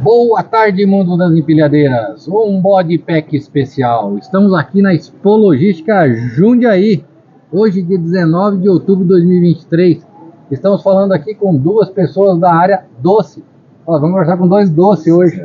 Boa tarde, mundo das empilhadeiras. Um body pack especial. Estamos aqui na Expo Logística Jundiaí. Hoje, dia 19 de outubro de 2023. Estamos falando aqui com duas pessoas da área doce. Vamos conversar com dois doces hoje,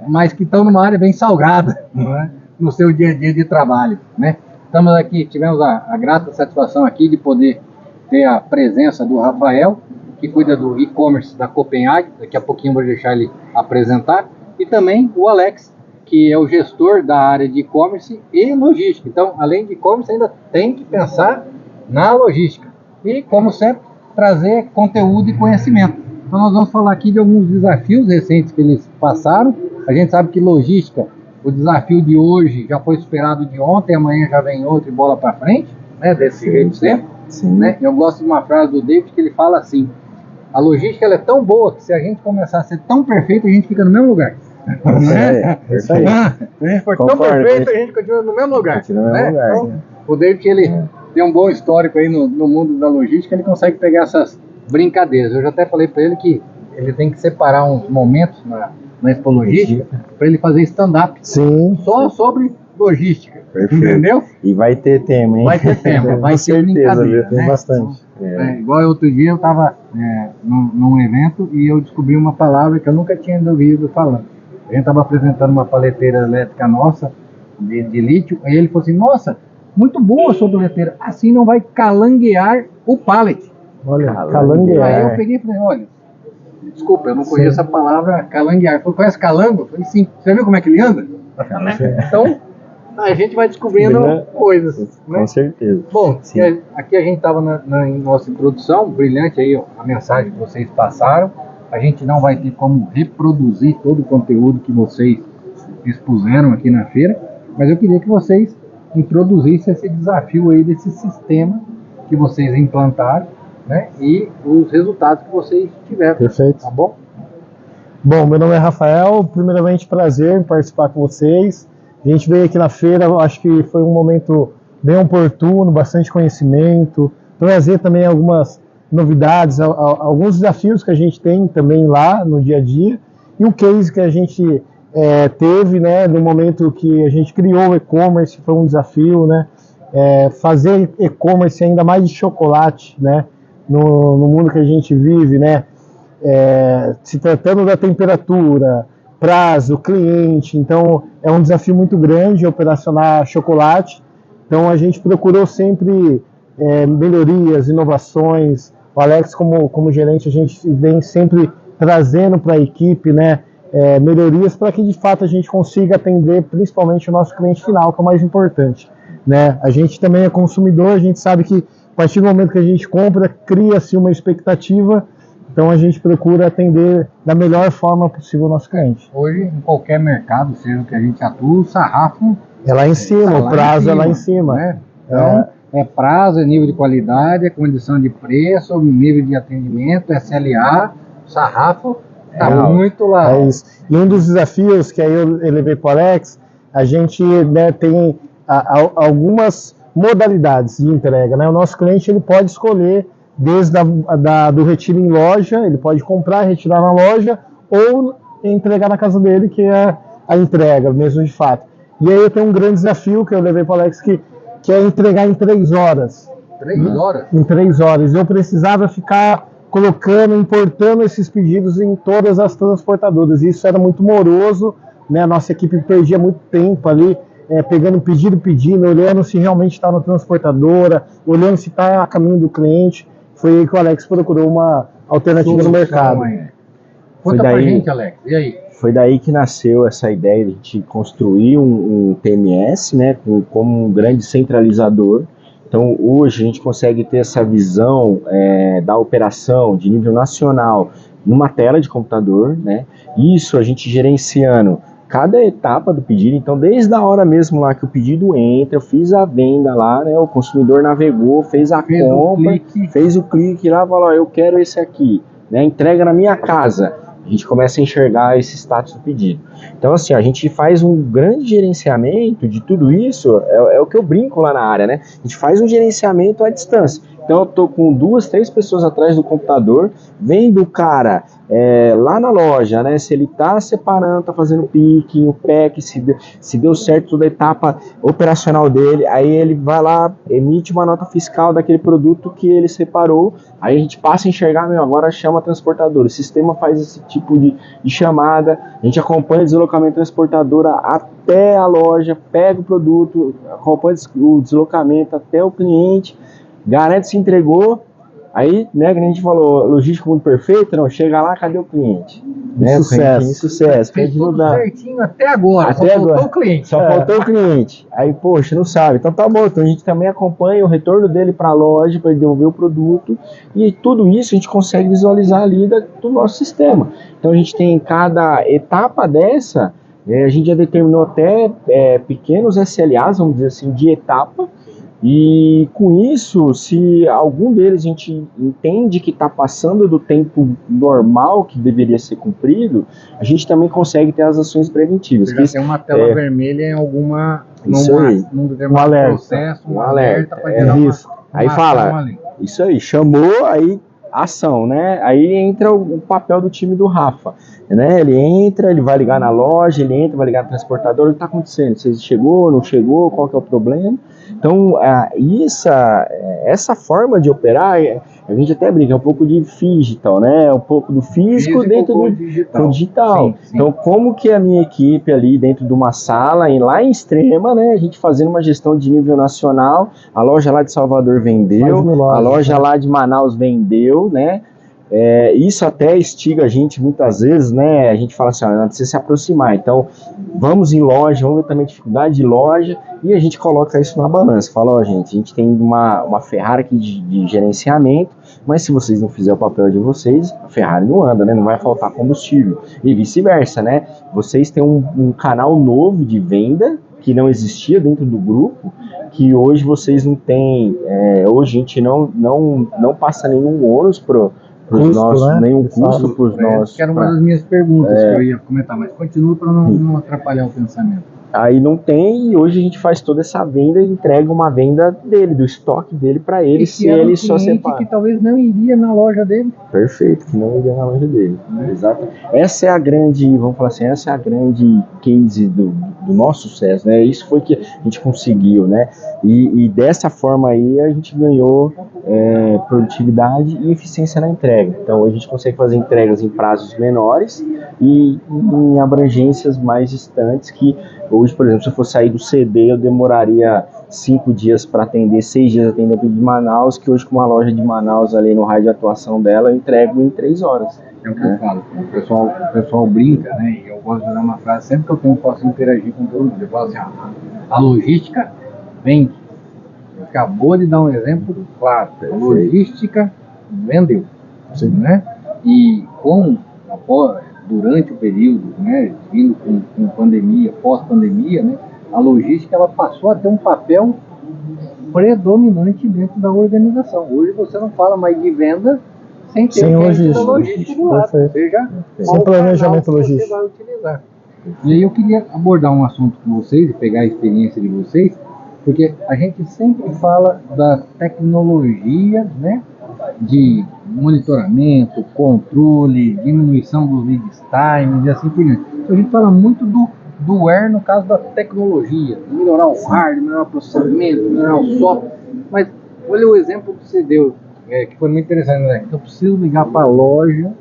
mas que estão numa área bem salgada, né? No seu dia a dia de trabalho, né? Estamos aqui, tivemos a grata satisfação aqui de poder ter a presença do Rafael, que cuida do e-commerce da Copenhague. Daqui a pouquinho vou deixar ele apresentar. E também o Alex, que é o gestor da área de e-commerce e logística. Então, além de e-commerce, ainda tem que pensar na logística. E, como sempre, trazer conteúdo e conhecimento. Então, nós vamos falar aqui de alguns desafios recentes que eles passaram. A gente sabe que logística, o desafio de hoje já foi superado de ontem, amanhã já vem outro e bola para frente, né? Desse jeito sempre. Né? Eu gosto de uma frase do David que ele fala assim: a logística ela é tão boa que se a gente começar a ser tão perfeito, a gente fica no mesmo lugar. Isso aí. Se a gente for tão perfeito, a gente continua no mesmo lugar. Né? Então, o David, ele tem um bom histórico aí no mundo da logística, ele consegue pegar essas brincadeiras. Eu já até falei para ele que ele tem que separar uns momentos na Expo Logística para ele fazer stand-up só sobre logística. Perfeito. Entendeu? E vai ter tema, hein? Vai ter tema, vai ter brincadeira. Tem bastante. Igual outro dia eu estava num evento e eu descobri uma palavra que eu nunca tinha ouvido falando. A gente estava apresentando uma paleteira elétrica nossa, de lítio, e ele falou assim: nossa, muito boa a sua paleteira, assim não vai calanguear o pallet. Olha, calanguear. Aí eu peguei e falei: olha, desculpa, eu não conheço a palavra calanguear. Ele falou: conhece calango? Eu falei: sim. Você viu como é que ele anda? Então, a gente vai descobrindo coisas. Né? Com certeza. Bom, aqui a gente estava na nossa introdução, brilhante aí a mensagem que vocês passaram. A gente não vai ter como reproduzir todo o conteúdo que vocês expuseram aqui na feira, mas eu queria que vocês introduzissem esse desafio aí desse sistema que vocês implantaram, né? E os resultados que vocês tiveram. Perfeito. Tá bom? Bom, meu nome é Rafael, primeiramente prazer em participar com vocês. A gente veio aqui na feira, acho que foi um momento bem oportuno, bastante conhecimento, trazer também algumas novidades, alguns desafios que a gente tem também lá no dia a dia, e um case que a gente teve, né, no momento que a gente criou o e-commerce, foi um desafio, né, fazer e-commerce ainda mais de chocolate, né, no mundo que a gente vive, né, se tratando da temperatura, prazo, cliente. Então é um desafio muito grande operacionar chocolate. Então a gente procurou sempre melhorias, inovações. O Alex, como gerente, a gente vem sempre trazendo para a equipe, né, melhorias para que de fato a gente consiga atender principalmente o nosso cliente final, que é o mais importante, né? A gente também é consumidor, a gente sabe que a partir do momento que a gente compra, cria-se uma expectativa. Então a gente procura atender da melhor forma possível o nosso cliente. Hoje, em qualquer mercado, seja o que a gente atua, o sarrafo é lá em cima, o prazo é lá em cima. Né? Então, prazo, é nível de qualidade, é condição de preço, nível de atendimento, SLA, o sarrafo está muito lá. É isso. E um dos desafios que aí eu levei para o Alex, a gente, né, tem algumas modalidades de entrega, né? O nosso cliente ele pode escolher desde do retiro em loja, ele pode comprar, retirar na loja ou entregar na casa dele, que é a entrega mesmo de fato. E aí eu tenho um grande desafio que eu levei para o Alex, que é entregar em 3 horas. 3 horas? Em 3 horas. Eu precisava ficar colocando, importando esses pedidos em todas as transportadoras. Isso era muito moroso, né? A nossa equipe perdia muito tempo ali, pegando pedido, olhando se realmente está na transportadora, olhando se está a caminho do cliente. Foi aí que o Alex procurou uma alternativa no mercado. Conta pra gente, Alex, e aí? Foi daí que nasceu essa ideia de a gente construir um TMS, né, como um grande centralizador. Então, hoje a gente consegue ter essa visão da operação de nível nacional numa tela de computador, né? Isso a gente gerenciando cada etapa do pedido. Então, desde a hora mesmo lá que o pedido entra, eu fiz a venda lá, né? O consumidor navegou, fez a compra, fez o clique lá, falou: eu quero esse aqui, né? Entrega na minha casa. A gente começa a enxergar esse status do pedido. Então, assim, a gente faz um grande gerenciamento de tudo isso, é o que eu brinco lá na área, né? A gente faz um gerenciamento à distância. Então eu tô com 2, 3 pessoas atrás do computador, vendo o cara lá na loja, né? Se ele tá separando, tá fazendo picking, o pack, se deu certo toda a etapa operacional dele, aí ele vai lá, emite uma nota fiscal daquele produto que ele separou, aí a gente passa a enxergar, agora chama a transportadora, o sistema faz esse tipo de chamada, a gente acompanha o deslocamento da transportadora até a loja, pega o produto, acompanha o deslocamento até o cliente, garante se entregou. Aí, né, que a gente falou, logística muito perfeita, não, chega lá, cadê o cliente? Né, sucesso. Fez tudo certinho até agora, até só agora, faltou o cliente. Só faltou o cliente. Aí, poxa, não sabe. Então tá bom, então a gente também acompanha o retorno dele para a loja, para ele devolver o produto, e tudo isso a gente consegue visualizar ali do nosso sistema. Então a gente tem cada etapa dessa, a gente já determinou até pequenos SLAs, vamos dizer assim, de etapa. E com isso, se algum deles a gente entende que está passando do tempo normal que deveria ser cumprido, a gente também consegue ter as ações preventivas. Você já tem uma tela vermelha em alguma num determinado processo, um alerta para gerar isso. Aí fala, isso aí, chamou, aí ação, né? Aí entra o papel do time do Rafa, né? Ele entra, ele vai ligar na loja, ele entra, vai ligar no transportador, o que está acontecendo? Se chegou, não chegou, qual que é o problema? Então, essa forma de operar, a gente até brinca, é um pouco de digital, né? Um pouco do físico dentro do digital. Sim. Então, como que a minha equipe ali dentro de uma sala, lá em Extrema, né? A gente fazendo uma gestão de nível nacional, a loja lá de Salvador vendeu, a loja lá de Manaus vendeu, né? Isso até instiga a gente muitas vezes, né? A gente fala assim, não precisa se aproximar, então vamos em loja, vamos ver também a dificuldade de loja e a gente coloca isso na balança, fala, gente, a gente tem uma Ferrari aqui de gerenciamento, mas se vocês não fizerem o papel de vocês, a Ferrari não anda, né? Não vai faltar combustível e vice-versa, né? Vocês têm um canal novo de venda que não existia dentro do grupo, que hoje vocês não têm, hoje a gente não passa nenhum ônus nenhum custo para os nossos. Que era uma das minhas perguntas que eu ia comentar, mas continua para não atrapalhar o pensamento. Aí não tem, e hoje a gente faz toda essa venda e entrega uma venda dele, do estoque dele para ele, se ele só separa. Que talvez não iria na loja dele. Perfeito, que não iria na loja dele. Exato. Essa é a grande, vamos falar assim, essa é a grande case do nosso sucesso, né? Isso foi que a gente conseguiu, né? E dessa forma aí a gente ganhou produtividade e eficiência na entrega. Então a gente consegue fazer entregas em prazos menores e em abrangências mais distantes que hoje, por exemplo, se eu for sair do CD, eu demoraria 5 dias para atender, 6 dias atender de Manaus, que hoje com uma loja de Manaus ali no raio de atuação dela, eu entrego em 3 horas. É o que eu falo, o pessoal brinca, né? E eu gosto de usar uma frase, sempre que eu posso interagir com todo mundo. Eu falo assim, a logística vende. Acabou de dar um exemplo claro. A logística vendeu. Sim. Né? E durante o período, né, vindo com pandemia, pós-pandemia, né, a logística ela passou a ter um papel predominante dentro da organização. Hoje você não fala mais de venda sem ter logística do lado, ou seja, sem planejamento logístico você vai utilizar. E aí eu queria abordar um assunto com vocês e pegar a experiência de vocês, porque a gente sempre fala da tecnologia, né, de monitoramento, controle, diminuição dos lead times e assim por diante. Então a gente fala muito do where no caso da tecnologia, melhorar o hardware, melhorar o processamento, melhorar o software. Mas olha o exemplo que você deu, que foi muito interessante, né? Eu preciso ligar para a loja,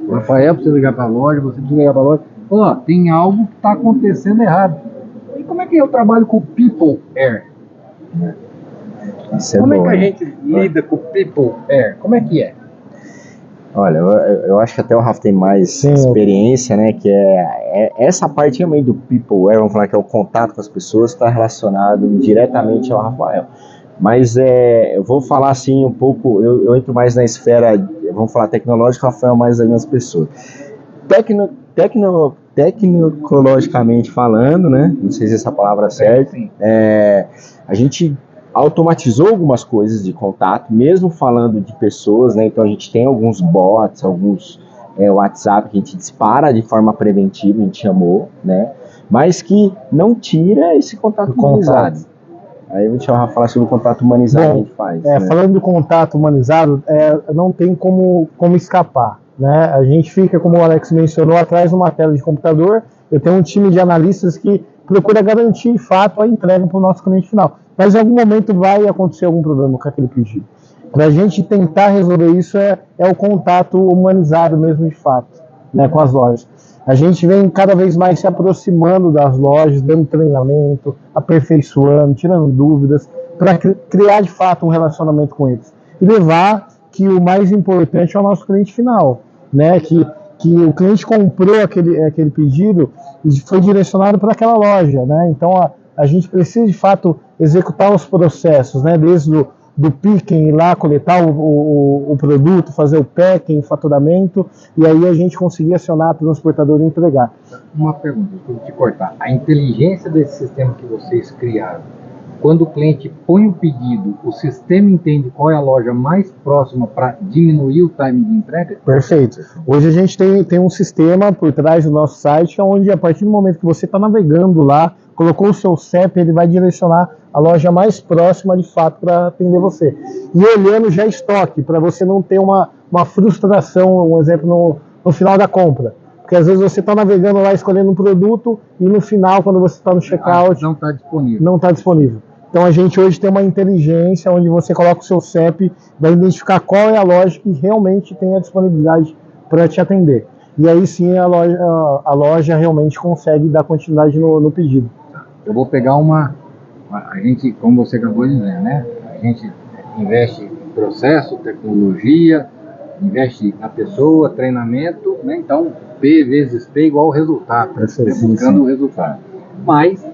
o Rafael precisa ligar para a loja, você precisa ligar para a loja. Ó, tem algo que está acontecendo errado. E como é que eu trabalho com o People Air? Como é que a gente lida com o People Air? Como é que é? Olha, eu acho que até o Rafa tem mais experiência, né? Que essa parte também do People Air, vamos falar que é o contato com as pessoas, está relacionado diretamente ao Rafael. Mas eu vou falar assim um pouco, eu entro mais na esfera, vamos falar tecnológica, o Rafael mais das minhas pessoas. Tecnologicamente falando, né? Não sei se essa palavra é certa. A gente automatizou algumas coisas de contato, mesmo falando de pessoas, né? Então a gente tem alguns bots, alguns WhatsApp que a gente dispara de forma preventiva, a gente chamou, né? Mas que não tira esse contato humanizado. Aí eu vou deixar o Rafa falar sobre o contato humanizado que a gente faz. Né? Falando do contato humanizado, não tem como escapar. Né? A gente fica, como o Alex mencionou, atrás de uma tela de computador. Eu tenho um time de analistas que procura garantir, de fato, a entrega para o nosso cliente final. Mas em algum momento vai acontecer algum problema com aquele pedido. Para a gente tentar resolver isso é o contato humanizado mesmo, de fato, né, com as lojas. A gente vem cada vez mais se aproximando das lojas, dando treinamento, aperfeiçoando, tirando dúvidas, para criar de fato um relacionamento com eles. E levar que o mais importante é o nosso cliente final, né? Que o cliente comprou aquele pedido e foi direcionado para aquela loja, né? Então a gente precisa de fato executar os processos, né? Desde do picking, ir lá coletar o produto, fazer o packing, o faturamento, e aí a gente conseguir acionar a transportadora e entregar. Uma pergunta, vou te cortar. A inteligência desse sistema que vocês criaram, quando o cliente põe o pedido, o sistema entende qual é a loja mais próxima para diminuir o time de entrega? Perfeito. Hoje a gente tem um sistema por trás do nosso site, onde a partir do momento que você está navegando lá, colocou o seu CEP, ele vai direcionar a loja mais próxima de fato para atender você. E olhando já estoque, para você não ter uma frustração, um exemplo, no final da compra. Porque às vezes você está navegando lá escolhendo um produto e no final, quando você está no checkout, não está disponível. Não está disponível. Então a gente hoje tem uma inteligência onde você coloca o seu CEP, vai identificar qual é a loja que realmente tem a disponibilidade para te atender. E aí sim a loja realmente consegue dar continuidade no pedido. Eu vou pegar a gente, como você acabou de dizer, né? A gente investe em processo, tecnologia, investe na pessoa, treinamento, né? Então P vezes P igual resultado, buscando o resultado. Mas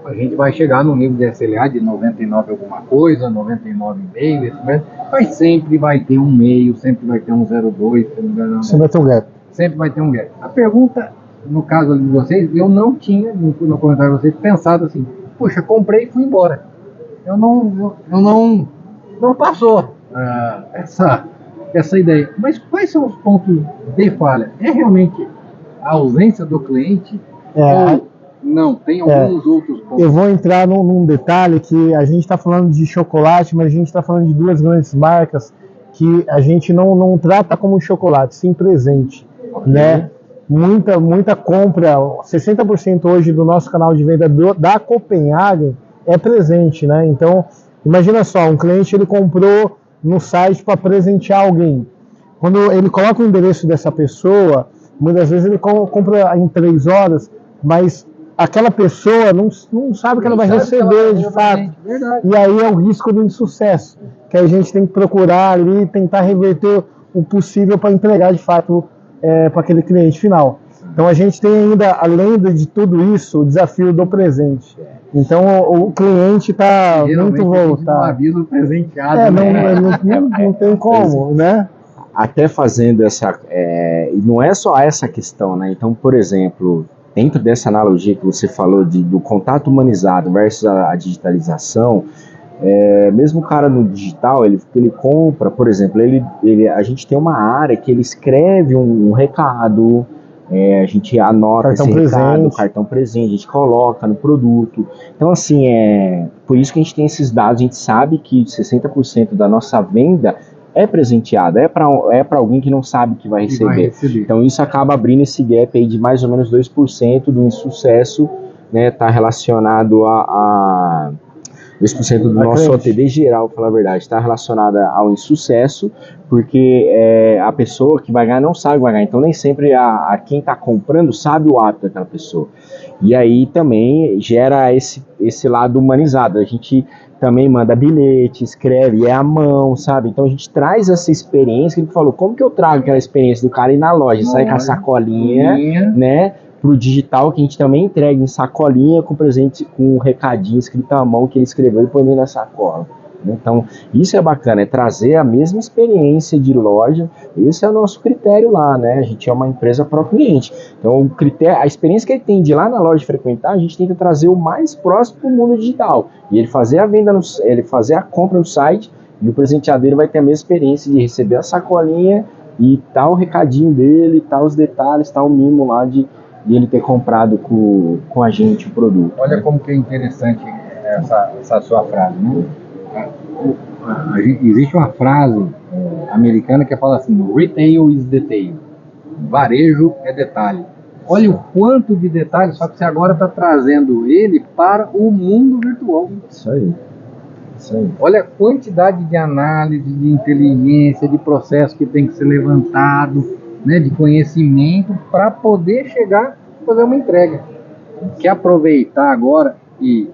a gente vai chegar no nível de SLA de 99 alguma coisa, 99,5, mas sempre vai ter um meio, sempre vai ter um 0,2, sempre vai ter um gap. Sempre vai ter um gap. A pergunta, no caso de vocês, eu não tinha, no comentário de vocês, pensado assim, puxa, comprei e fui embora. Eu não passou essa ideia. Mas quais são os pontos de falha? É realmente a ausência do cliente? Ou não? Tem alguns outros pontos? Eu vou entrar num detalhe que a gente está falando de chocolate, mas a gente está falando de duas grandes marcas que a gente não trata como chocolate, sim presente. Okay. Né? Muita compra, 60% hoje do nosso canal de venda da Copenhagen é presente, né? Então, imagina só, um cliente ele comprou no site para presentear alguém. Quando ele coloca o endereço dessa pessoa, muitas vezes ele compra em 3 horas, mas aquela pessoa não sabe que ela vai receber de fato. E aí é o risco do insucesso, que a gente tem que procurar ali, tentar reverter o possível para entregar de fato para aquele cliente final. Então a gente tem ainda, além de tudo isso, o desafio do presente. Então o cliente está muito voltado. Um aviso presenteado. Não tem como, né? Até fazendo e não é só essa questão, né? Então, por exemplo, dentro dessa analogia que você falou do contato humanizado versus a digitalização, mesmo o cara no digital, ele compra, por exemplo, a gente tem uma área que ele escreve um recado, a gente anota cartão esse presente. Recado, cartão presente, a gente coloca no produto. Então, assim, por isso que a gente tem esses dados, a gente sabe que 60% da nossa venda é presenteada, é para alguém que não sabe que vai receber. Então, isso acaba abrindo esse gap aí de mais ou menos 2% do insucesso, né, tá relacionado a 2% do nosso OTD geral, para falar a verdade, está relacionada ao insucesso, porque a pessoa que vai ganhar não sabe que vai ganhar, então nem sempre quem está comprando sabe o hábito daquela pessoa. E aí também gera esse lado humanizado, a gente também manda bilhete, escreve, é à mão, sabe? Então a gente traz essa experiência, que ele falou, como que eu trago aquela experiência do cara ir na loja, sair com a sacolinha, né? Pro digital, que a gente também entrega em sacolinha com presente, com um recadinho escrito à mão que ele escreveu e põe na sacola. Então, isso é bacana, é trazer a mesma experiência de loja. Esse é o nosso critério lá, né? A gente é uma empresa pro cliente. Então, a experiência que ele tem de ir lá na loja frequentar, a gente tenta trazer o mais próximo pro mundo digital. E ele fazer a venda, ele fazer a compra no site, e o presenteadeiro vai ter a mesma experiência de receber a sacolinha e tá o recadinho dele, tá os detalhes, tá o mimo lá de ele ter comprado com a gente o produto. Olha como que é interessante essa sua frase, né? Existe uma frase americana que fala assim: retail is detail. Varejo é detalhe. Olha o quanto de detalhes, só que você agora está trazendo ele para o mundo virtual. Isso aí. Isso aí. Olha a quantidade de análise, de inteligência, de processo que tem que ser levantado, né, de conhecimento para poder chegar a fazer uma entrega. Quer aproveitar agora e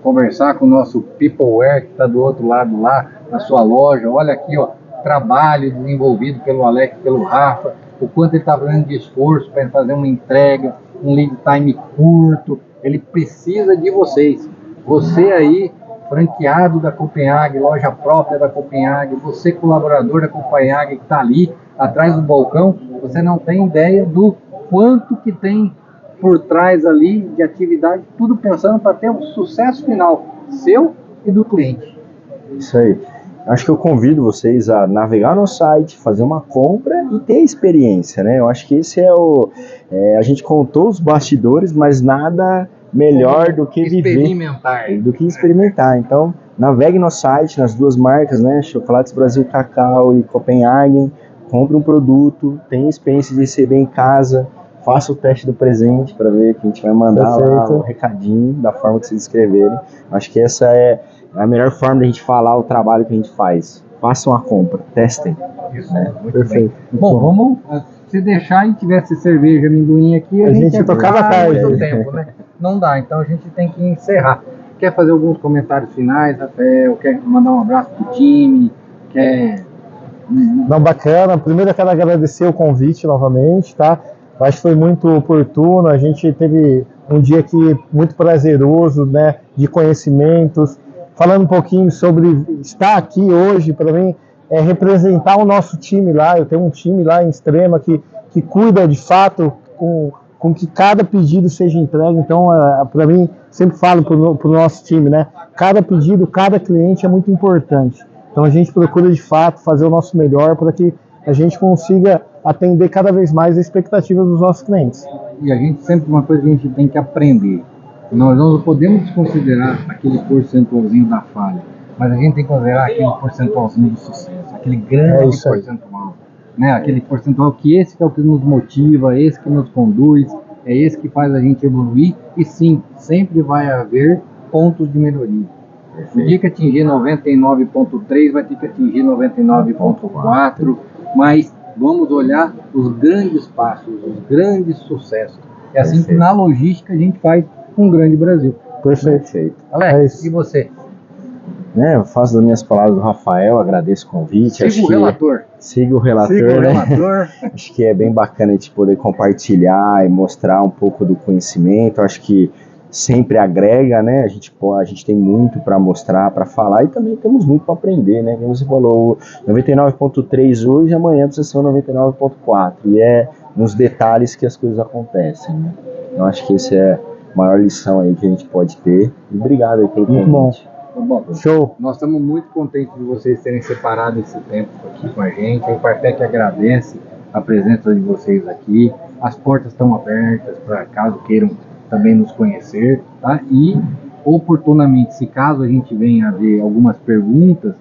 conversar com o nosso Peopleware que está do outro lado lá na sua loja? Olha aqui, ó, trabalho desenvolvido pelo Alex, pelo Rafa, o quanto ele está fazendo de esforço para fazer uma entrega, um lead time curto. Ele precisa de vocês. Você aí, franqueado da Copenhague, loja própria da Copenhague, você colaborador da Copenhague que está ali atrás do balcão, você não tem ideia do quanto que tem por trás ali de atividade, tudo pensando para ter um sucesso final seu e do cliente. Isso aí. Acho que eu convido vocês a navegar no site, fazer uma compra e ter experiência, né? Eu acho que esse é o... a gente contou os bastidores, mas nada melhor do que experimentar. Então, navegue no site, nas duas marcas, né? Chocolates Brasil Cacau e Copenhagen. Compre um produto, tenha experiência de receber em casa, faça o teste do presente para ver que a gente vai mandar lá o recadinho da forma que vocês escreverem. Acho que essa é a melhor forma de a gente falar o trabalho que a gente faz. Façam a compra, testem. Isso, né? Muito perfeito. Bem. Bom, vamos, se deixar e tivesse cerveja, amendoim aqui, a gente tocava muito tempo, né? Não dá, então a gente tem que encerrar. Quer fazer alguns comentários finais, Rafael? Quer mandar um abraço pro time? Não, bacana. Primeiro eu quero agradecer o convite novamente, tá? Eu acho que foi muito oportuno, a gente teve um dia aqui muito prazeroso, né, de conhecimentos, falando um pouquinho sobre estar aqui hoje, para mim, é representar o nosso time lá. Eu tenho um time lá em Extrema que cuida de fato com que cada pedido seja entregue. Então, para mim, sempre falo para o nosso time, né, cada pedido, cada cliente é muito importante. Então a gente procura de fato fazer o nosso melhor para que a gente consiga atender cada vez mais as expectativas dos nossos clientes. E a gente sempre, uma coisa que a gente tem que aprender, nós não podemos desconsiderar aquele percentualzinho da falha, mas a gente tem que considerar aquele percentualzinho do sucesso, aquele grande percentual, né? Aquele percentual que esse que é o que nos motiva, esse que nos conduz, é esse que faz a gente evoluir, e sim, sempre vai haver pontos de melhoria. O dia que atingir 99,3 vai ter que atingir 99,4, mas vamos olhar os grandes passos, os grandes sucessos. É assim que na logística a gente faz um grande Brasil. Perfeito. Alex, e você? Eu faço das minhas palavras do Rafael, agradeço o convite. Siga o relator. Siga o relator. Acho que é bem bacana a gente poder compartilhar e mostrar um pouco do conhecimento. Acho que sempre agrega, né? A gente tem muito para mostrar, para falar, e também temos muito para aprender, né? Como você falou, 99,3 hoje, amanhã precisa ser 99,4, e é nos detalhes que as coisas acontecem, né? Eu acho que essa é a maior lição aí que a gente pode ter. E obrigado aí pelo convite. Bom, show! Nós estamos muito contentes de vocês terem separado esse tempo aqui com a gente. A Impartec agradece a presença de vocês aqui. As portas estão abertas para caso queiram também nos conhecer, tá? E oportunamente, se caso a gente venha a ver algumas perguntas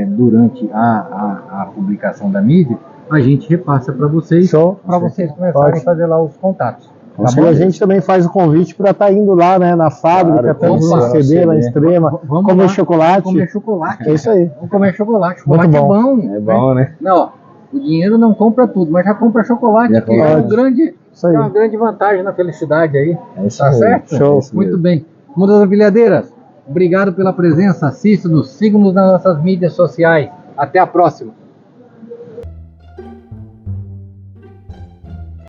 durante a publicação da mídia, a gente repassa para vocês, para vocês começarem a fazer lá os contatos. Tá bom? A gente também faz o convite para estar indo lá, né, na fábrica, vamos receber lá em Extrema, comer chocolate. Comer chocolate. É isso aí. Vamos comer chocolate. Chocolate muito bom. É bom, né? Não, o dinheiro não compra tudo, mas já compra chocolate, que é uma grande vantagem na felicidade aí. É isso tá aí. Certo? Show. Muito bem. Mundo das Empilhadeiras, obrigado pela presença. Assista-nos, siga-nos nas nossas mídias sociais. Até a próxima.